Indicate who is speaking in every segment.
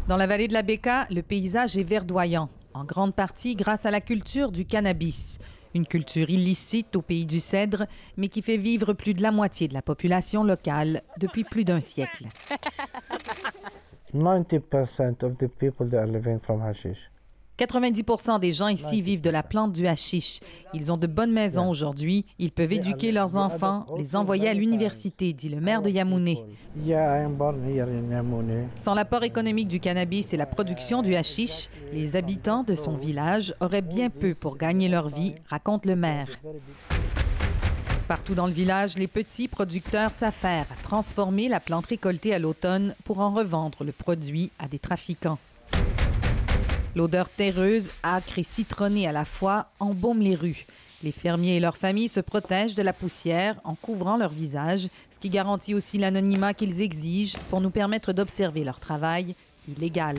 Speaker 1: Dans la vallée de la Bekaa, le paysage est verdoyant, en grande partie grâce à la culture du cannabis. Une culture illicite au pays du cèdre, mais qui fait vivre plus de la moitié de la population locale depuis plus d'un siècle.
Speaker 2: 90% of the people they are living from hashish.
Speaker 1: 90% des gens ici vivent de la plante du hashish. Ils ont de bonnes maisons aujourd'hui. Ils peuvent éduquer leurs enfants, les envoyer à l'université, dit le maire de Yamouné. Sans l'apport économique du cannabis et la production du hashish, les habitants de son village auraient bien peu pour gagner leur vie, raconte le maire. Partout dans le village, les petits producteurs s'affairent à transformer la plante récoltée à l'automne pour en revendre le produit à des trafiquants. L'odeur terreuse, âcre et citronnée à la fois embaume les rues. Les fermiers et leurs familles se protègent de la poussière en couvrant leur visage, ce qui garantit aussi l'anonymat qu'ils exigent pour nous permettre d'observer leur travail illégal.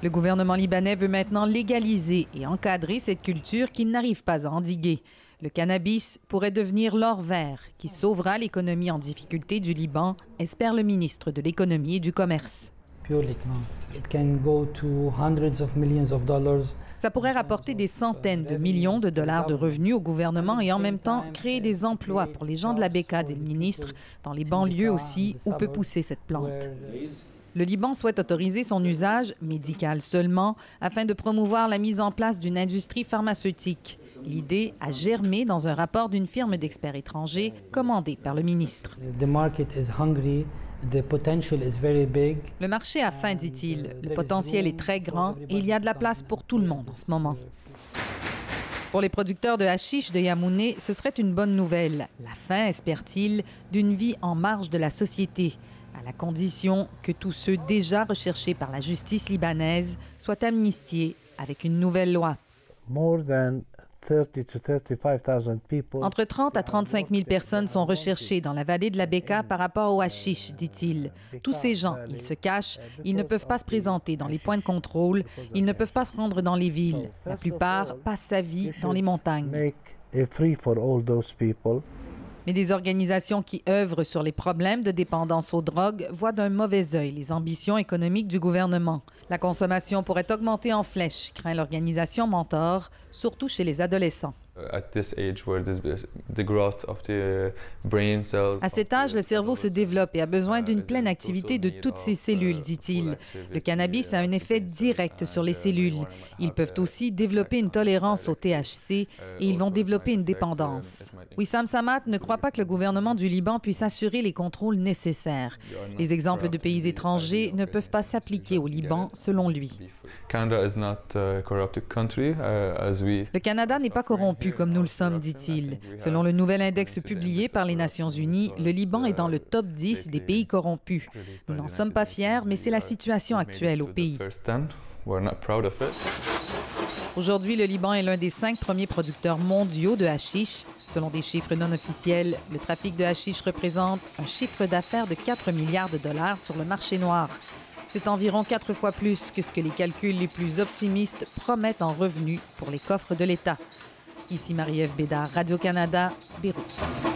Speaker 1: Le gouvernement libanais veut maintenant légaliser et encadrer cette culture qu'il n'arrive pas à endiguer. Le cannabis pourrait devenir l'or vert qui sauvera l'économie en difficulté du Liban, espère le ministre de l'Économie et du Commerce. Ça pourrait rapporter des centaines de millions de dollars de revenus au gouvernement et en même temps créer des emplois pour les gens de la Bekaa, dit le ministre, dans les banlieues aussi où peut pousser cette plante. Le Liban souhaite autoriser son usage, médical seulement, afin de promouvoir la mise en place d'une industrie pharmaceutique. L'idée a germé dans un rapport d'une firme d'experts étrangers commandé par le ministre. Le marché a faim, dit-il. Le potentiel est très grand et il y a de la place pour tout le monde en ce moment. Pour les producteurs de hashish de Yamouné, ce serait une bonne nouvelle. La fin, espère-t-il, d'une vie en marge de la société, à la condition que tous ceux déjà recherchés par la justice libanaise soient amnistiés avec une nouvelle loi. Entre 30 à 35 000 personnes sont recherchées dans la vallée de la Bekaa par rapport au hashish, dit-il. Tous ces gens, ils se cachent, ils ne peuvent pas se présenter dans les points de contrôle, ils ne peuvent pas se rendre dans les villes. La plupart passent sa vie dans les montagnes. Mais des organisations qui œuvrent sur les problèmes de dépendance aux drogues voient d'un mauvais œil les ambitions économiques du gouvernement. La consommation pourrait augmenter en flèche, craint l'organisation Mentor, surtout chez les adolescents. À cet âge, le cerveau se développe et a besoin d'une pleine activité de toutes ses cellules, dit-il. Le cannabis a un effet direct sur les cellules. Ils peuvent aussi développer une tolérance au THC et ils vont développer une dépendance. Wissam Samad ne croit pas que le gouvernement du Liban puisse assurer les contrôles nécessaires. Les exemples de pays étrangers ne peuvent pas s'appliquer au Liban, selon lui. Le Canada n'est pas corrompu comme nous le sommes, dit-il. Selon le nouvel index publié par les Nations unies, le Liban est dans le top 10 des pays corrompus. Nous n'en sommes pas fiers, mais c'est la situation actuelle au pays. Aujourd'hui, le Liban est l'un des 5 premiers producteurs mondiaux de hashish. Selon des chiffres non officiels, le trafic de hashish représente un chiffre d'affaires de 4 milliards de dollars sur le marché noir. C'est environ 4 fois plus que ce que les calculs les plus optimistes promettent en revenus pour les coffres de l'État. Ici Marie-Ève Bédard, Radio-Canada, Beyrouth.